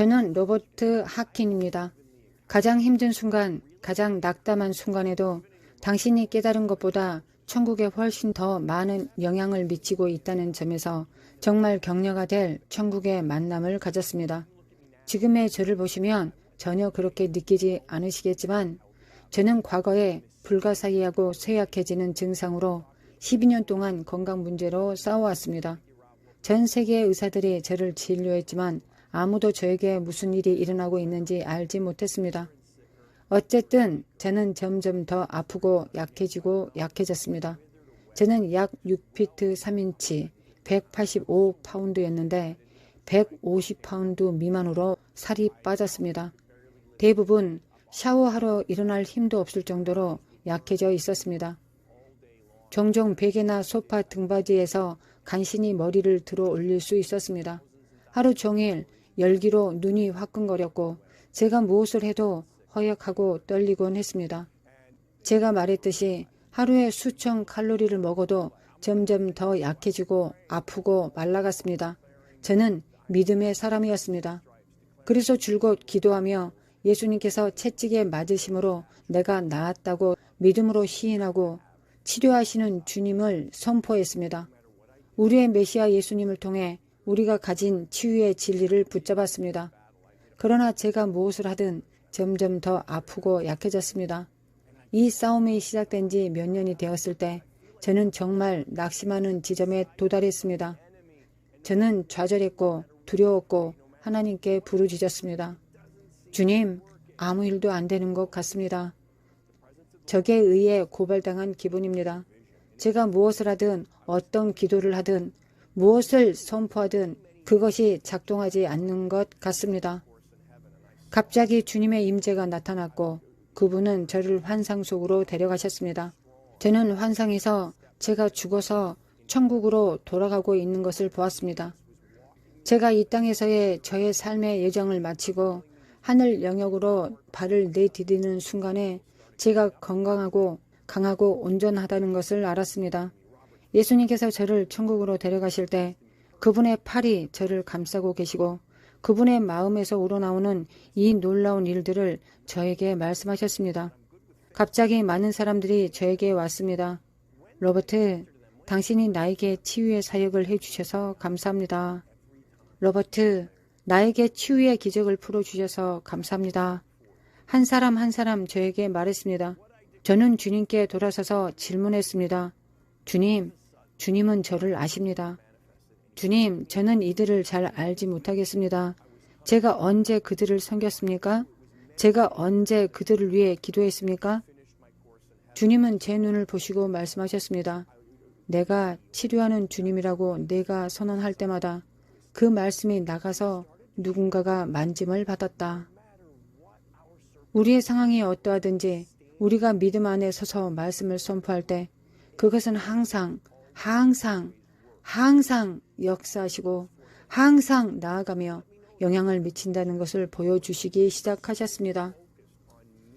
저는 로버트 하킨입니다. 가장 힘든 순간, 가장 낙담한 순간에도 당신이 깨달은 것보다 천국에 훨씬 더 많은 영향을 미치고 있다는 점에서 정말 격려가 될 천국의 만남을 가졌습니다. 지금의 저를 보시면 전혀 그렇게 느끼지 않으시겠지만 저는 과거에 불가사의하고 쇠약해지는 증상으로 12년 동안 건강 문제로 싸워왔습니다. 전 세계의 의사들이 저를 진료했지만 아무도 저에게 무슨 일이 일어나고 있는지 알지 못했습니다. 어쨌든 저는 점점 더 아프고 약해지고 약해졌습니다. 저는 약 6피트 3인치 185파운드였는데 150파운드 미만으로 살이 빠졌습니다. 대부분 샤워하러 일어날 힘도 없을 정도로 약해져 있었습니다. 종종 베개나 소파 등받이에서 간신히 머리를 들어 올릴 수 있었습니다. 하루 종일 열기로 눈이 화끈거렸고 제가 무엇을 해도 허약하고 떨리곤 했습니다. 제가 말했듯이 하루에 수천 칼로리를 먹어도 점점 더 약해지고 아프고 말라갔습니다. 저는 믿음의 사람이었습니다. 그래서 줄곧 기도하며 예수님께서 채찍에 맞으심으로 내가 나았다고 믿음으로 시인하고 치료하시는 주님을 선포했습니다. 우리의 메시아 예수님을 통해 우리가 가진 치유의 진리를 붙잡았습니다. 그러나 제가 무엇을 하든 점점 더 아프고 약해졌습니다. 이 싸움이 시작된 지 몇 년이 되었을 때 저는 정말 낙심하는 지점에 도달했습니다. 저는 좌절했고 두려웠고 하나님께 부르짖었습니다. 주님, 아무 일도 안 되는 것 같습니다. 적에 의해 고발당한 기분입니다. 제가 무엇을 하든 어떤 기도를 하든 무엇을 선포하든 그것이 작동하지 않는 것 같습니다. 갑자기 주님의 임재가 나타났고 그분은 저를 환상 속으로 데려가셨습니다. 저는 환상에서 제가 죽어서 천국으로 돌아가고 있는 것을 보았습니다. 제가 이 땅에서의 저의 삶의 여정을 마치고 하늘 영역으로 발을 내디디는 순간에 제가 건강하고 강하고 온전하다는 것을 알았습니다. 예수님께서 저를 천국으로 데려가실 때 그분의 팔이 저를 감싸고 계시고 그분의 마음에서 우러나오는 이 놀라운 일들을 저에게 말씀하셨습니다. 갑자기 많은 사람들이 저에게 왔습니다. 로버트, 당신이 나에게 치유의 사역을 해주셔서 감사합니다. 로버트, 나에게 치유의 기적을 풀어주셔서 감사합니다. 한 사람 한 사람 저에게 말했습니다. 저는 주님께 돌아서서 질문했습니다. 주님은 저를 아십니다. 주님, 저는 이들을 잘 알지 못하겠습니다. 제가 언제 그들을 섬겼습니까? 제가 언제 그들을 위해 기도했습니까? 주님은 제 눈을 보시고 말씀하셨습니다. 내가 치료하는 주님이라고 내가 선언할 때마다 그 말씀이 나가서 누군가가 만짐을 받았다. 우리의 상황이 어떠하든지 우리가 믿음 안에 서서 말씀을 선포할 때 그것은 항상 역사하시고 항상 나아가며 영향을 미친다는 것을 보여주시기 시작하셨습니다.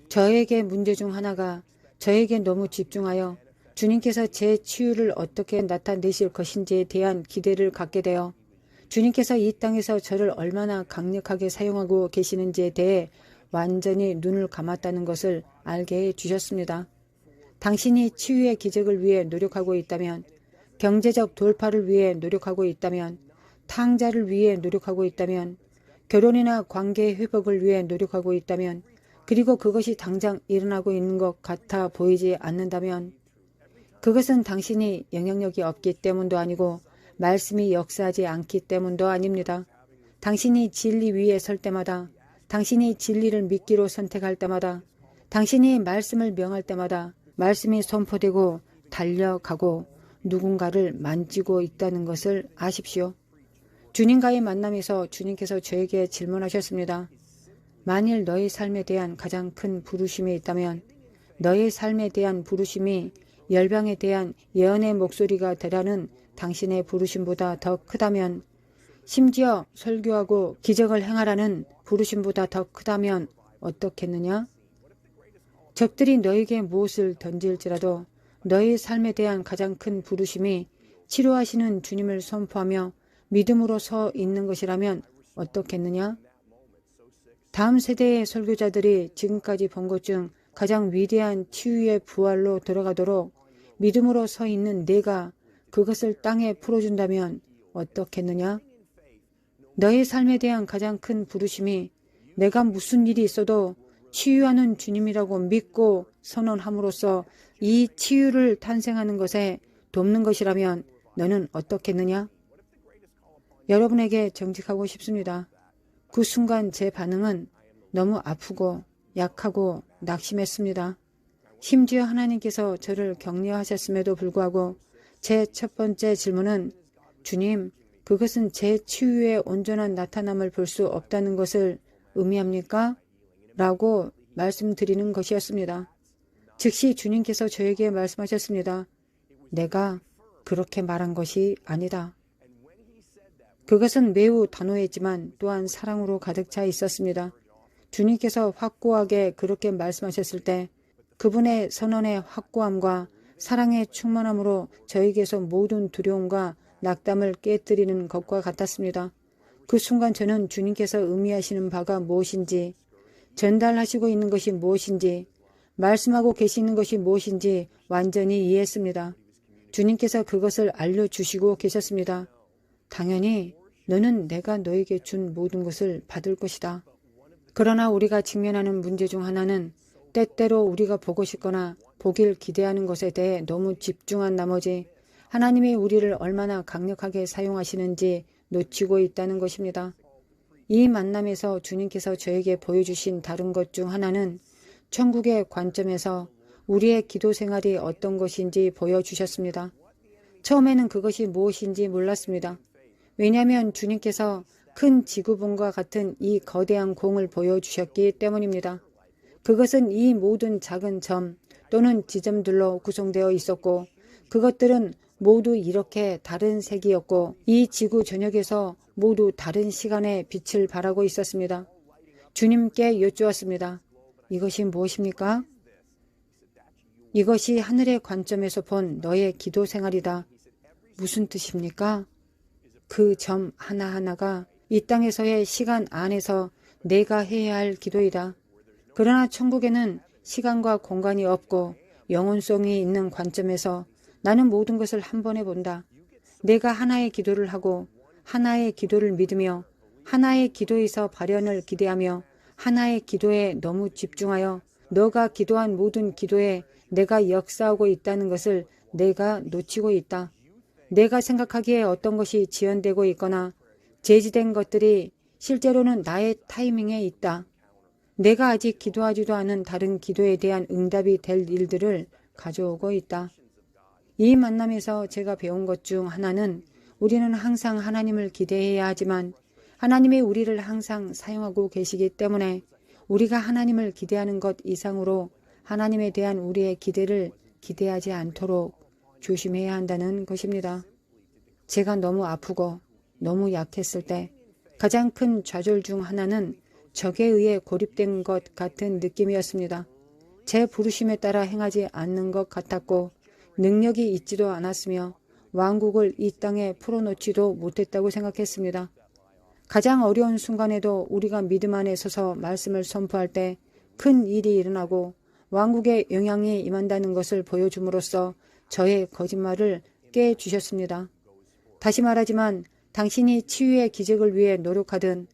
저에게 문제 중 하나가 저에게 너무 집중하여 주님께서 제 치유를 어떻게 나타내실 것인지에 대한 기대를 갖게 되어 주님께서 이 땅에서 저를 얼마나 강력하게 사용하고 계시는지에 대해 완전히 눈을 감았다는 것을 알게 해주셨습니다. 당신이 치유의 기적을 위해 노력하고 있다면, 경제적 돌파를 위해 노력하고 있다면, 탕자를 위해 노력하고 있다면, 결혼이나 관계 회복을 위해 노력하고 있다면, 그리고 그것이 당장 일어나고 있는 것 같아 보이지 않는다면 그것은 당신이 영향력이 없기 때문도 아니고 말씀이 역사하지 않기 때문도 아닙니다. 당신이 진리 위에 설 때마다, 당신이 진리를 믿기로 선택할 때마다, 당신이 말씀을 명할 때마다 말씀이 선포되고 달려가고 누군가를 만지고 있다는 것을 아십시오. 주님과의 만남에서 주님께서 저에게 질문하셨습니다. 만일 너의 삶에 대한 가장 큰 부르심이 있다면, 너의 삶에 대한 부르심이 열방에 대한 예언의 목소리가 되라는 당신의 부르심보다 더 크다면, 심지어 설교하고 기적을 행하라는 부르심보다 더 크다면 어떻겠느냐? 적들이 너에게 무엇을 던질지라도 너의 삶에 대한 가장 큰 부르심이 치료하시는 주님을 선포하며 믿음으로 서 있는 것이라면 어떻겠느냐? 다음 세대의 설교자들이 지금까지 본 것 중 가장 위대한 치유의 부활로 들어가도록 믿음으로 서 있는 내가 그것을 땅에 풀어준다면 어떻겠느냐? 너의 삶에 대한 가장 큰 부르심이 내가 무슨 일이 있어도 치유하는 주님이라고 믿고 선언함으로써 이 치유를 탄생하는 것에 돕는 것이라면 너는 어떻겠느냐? 여러분에게 정직하고 싶습니다. 그 순간 제 반응은 너무 아프고 약하고 낙심했습니다. 심지어 하나님께서 저를 격려하셨음에도 불구하고 제 첫 번째 질문은 주님, 그것은 제 치유의 온전한 나타남을 볼 수 없다는 것을 의미합니까? 라고 말씀드리는 것이었습니다. 즉시 주님께서 저에게 말씀하셨습니다. 내가 그렇게 말한 것이 아니다. 그것은 매우 단호했지만 또한 사랑으로 가득 차 있었습니다. 주님께서 확고하게 그렇게 말씀하셨을 때 그분의 선언의 확고함과 사랑의 충만함으로 저에게서 모든 두려움과 낙담을 깨뜨리는 것과 같았습니다. 그 순간 저는 주님께서 의미하시는 바가 무엇인지, 전달하시고 있는 것이 무엇인지, 말씀하고 계시는 것이 무엇인지 완전히 이해했습니다. 주님께서 그것을 알려주시고 계셨습니다. 당연히 너는 내가 너에게 준 모든 것을 받을 것이다. 그러나 우리가 직면하는 문제 중 하나는 때때로 우리가 보고 싶거나 보길 기대하는 것에 대해 너무 집중한 나머지 하나님이 우리를 얼마나 강력하게 사용하시는지 놓치고 있다는 것입니다. 이 만남에서 주님께서 저에게 보여주신 다른 것 중 하나는 천국의 관점에서 우리의 기도 생활이 어떤 것인지 보여주셨습니다. 처음에는 그것이 무엇인지 몰랐습니다. 왜냐하면 주님께서 큰 지구본과 같은 이 거대한 공을 보여주셨기 때문입니다. 그것은 이 모든 작은 점 또는 지점들로 구성되어 있었고 그것들은 모두 이렇게 다른 색이었고 이 지구 전역에서 모두 다른 시간의 빛을 발하고 있었습니다. 주님께 여쭈었습니다. 이것이 무엇입니까? 이것이 하늘의 관점에서 본 너의 기도 생활이다. 무슨 뜻입니까? 그 점 하나하나가 이 땅에서의 시간 안에서 내가 해야 할 기도이다. 그러나 천국에는 시간과 공간이 없고 영혼성이 있는 관점에서 나는 모든 것을 한 번에 본다. 내가 하나의 기도를 하고 하나의 기도를 믿으며 하나의 기도에서 발현을 기대하며 하나의 기도에 너무 집중하여 너가 기도한 모든 기도에 내가 역사하고 있다는 것을 내가 놓치고 있다. 내가 생각하기에 어떤 것이 지연되고 있거나 제지된 것들이 실제로는 나의 타이밍에 있다. 내가 아직 기도하지도 않은 다른 기도에 대한 응답이 될 일들을 가져오고 있다. 이 만남에서 제가 배운 것 중 하나는 우리는 항상 하나님을 기대해야 하지만 하나님이 우리를 항상 사용하고 계시기 때문에 우리가 하나님을 기대하는 것 이상으로 하나님에 대한 우리의 기대를 기대하지 않도록 조심해야 한다는 것입니다. 제가 너무 아프고 너무 약했을 때 가장 큰 좌절 중 하나는 적에 의해 고립된 것 같은 느낌이었습니다. 제 부르심에 따라 행하지 않는 것 같았고 능력이 있지도 않았으며 왕국을 이 땅에 풀어놓지도 못했다고 생각했습니다. 가장 어려운 순간에도 우리가 믿음 안에 서서 말씀을 선포할 때 큰 일이 일어나고 왕국의 영향이 임한다는 것을 보여줌으로써 저의 거짓말을 깨주셨습니다. 다시 말하지만 당신이 치유의 기적을 위해 노력하든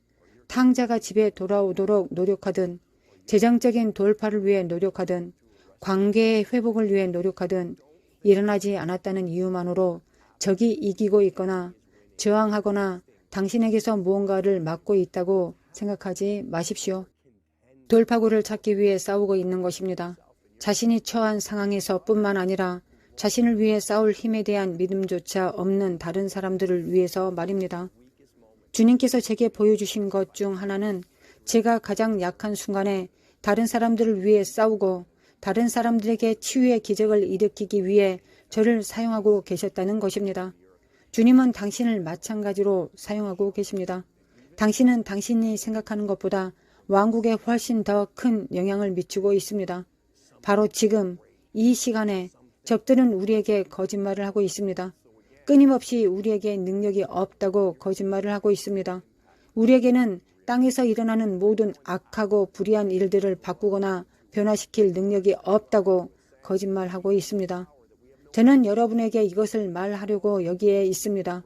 탕자가 집에 돌아오도록 노력하든 재정적인 돌파를 위해 노력하든 관계의 회복을 위해 노력하든 일어나지 않았다는 이유만으로 적이 이기고 있거나 저항하거나 당신에게서 무언가를 막고 있다고 생각하지 마십시오. 돌파구를 찾기 위해 싸우고 있는 것입니다. 자신이 처한 상황에서 뿐만 아니라 자신을 위해 싸울 힘에 대한 믿음조차 없는 다른 사람들을 위해서 말입니다. 주님께서 제게 보여주신 것 중 하나는 제가 가장 약한 순간에 다른 사람들을 위해 싸우고 다른 사람들에게 치유의 기적을 일으키기 위해 저를 사용하고 계셨다는 것입니다. 주님은 당신을 마찬가지로 사용하고 계십니다. 당신은 당신이 생각하는 것보다 왕국에 훨씬 더 큰 영향을 미치고 있습니다. 바로 지금 이 시간에 적들은 우리에게 거짓말을 하고 있습니다. 끊임없이 우리에게 능력이 없다고 거짓말을 하고 있습니다. 우리에게는 땅에서 일어나는 모든 악하고 불의한 일들을 바꾸거나 변화시킬 능력이 없다고 거짓말하고 있습니다. 저는 여러분에게 이것을 말하려고 여기에 있습니다.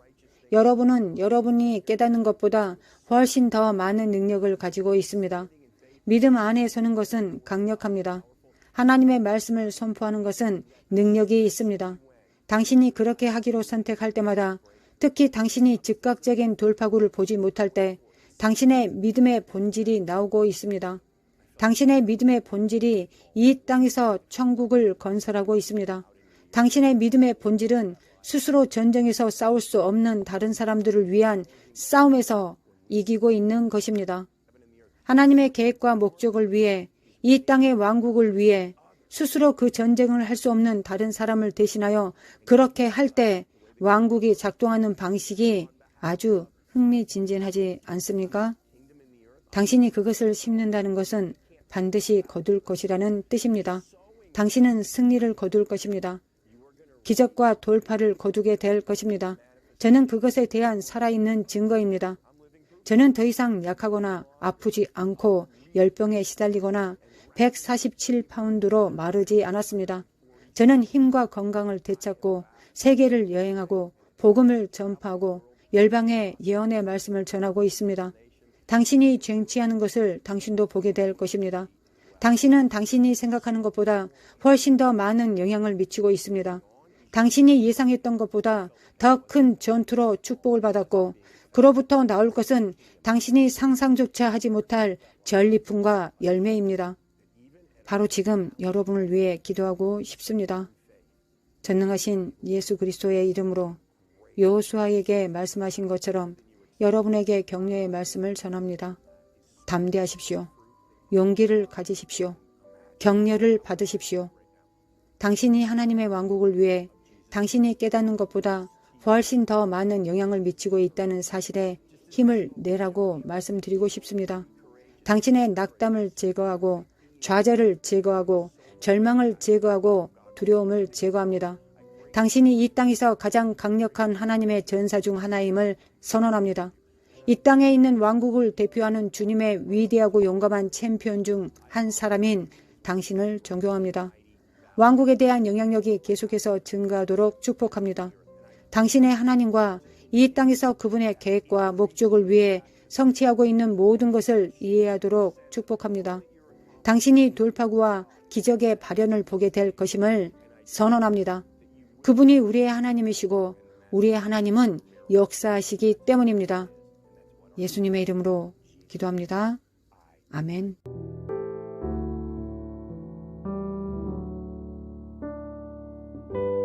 여러분은 여러분이 깨닫는 것보다 훨씬 더 많은 능력을 가지고 있습니다. 믿음 안에 서는 것은 강력합니다. 하나님의 말씀을 선포하는 것은 능력이 있습니다. 당신이 그렇게 하기로 선택할 때마다, 특히 당신이 즉각적인 돌파구를 보지 못할 때 당신의 믿음의 본질이 나오고 있습니다. 당신의 믿음의 본질이 이 땅에서 천국을 건설하고 있습니다. 당신의 믿음의 본질은 스스로 전쟁에서 싸울 수 없는 다른 사람들을 위한 싸움에서 이기고 있는 것입니다. 하나님의 계획과 목적을 위해, 이 땅의 왕국을 위해 스스로 그 전쟁을 할 수 없는 다른 사람을 대신하여 그렇게 할 때 왕국이 작동하는 방식이 아주 흥미진진하지 않습니까? 당신이 그것을 심는다는 것은 반드시 거둘 것이라는 뜻입니다. 당신은 승리를 거둘 것입니다. 기적과 돌파를 거두게 될 것입니다. 저는 그것에 대한 살아있는 증거입니다. 저는 더 이상 약하거나 아프지 않고 열병에 시달리거나 147파운드로 마르지 않았습니다. 저는 힘과 건강을 되찾고 세계를 여행하고 복음을 전파하고 열방에 예언의 말씀을 전하고 있습니다. 당신이 쟁취하는 것을 당신도 보게 될 것입니다. 당신은 당신이 생각하는 것보다 훨씬 더 많은 영향을 미치고 있습니다. 당신이 예상했던 것보다 더 큰 전투로 축복을 받았고, 그로부터 나올 것은 당신이 상상조차 하지 못할 전리품과 열매입니다. 바로 지금 여러분을 위해 기도하고 싶습니다. 전능하신 예수 그리스도의 이름으로 여호수아에게 말씀하신 것처럼 여러분에게 격려의 말씀을 전합니다. 담대하십시오. 용기를 가지십시오. 격려를 받으십시오. 당신이 하나님의 왕국을 위해 당신이 깨닫는 것보다 훨씬 더 많은 영향을 미치고 있다는 사실에 힘을 내라고 말씀드리고 싶습니다. 당신의 낙담을 제거하고 좌절을 제거하고 절망을 제거하고 두려움을 제거합니다. 당신이 이 땅에서 가장 강력한 하나님의 전사 중 하나임을 선언합니다. 이 땅에 있는 왕국을 대표하는 주님의 위대하고 용감한 챔피언 중 한 사람인 당신을 존경합니다. 왕국에 대한 영향력이 계속해서 증가하도록 축복합니다. 당신의 하나님과 이 땅에서 그분의 계획과 목적을 위해 성취하고 있는 모든 것을 이해하도록 축복합니다. 당신이 돌파구와 기적의 발현을 보게 될 것임을 선언합니다. 그분이 우리의 하나님이시고 우리의 하나님은 역사하시기 때문입니다. 예수님의 이름으로 기도합니다. 아멘.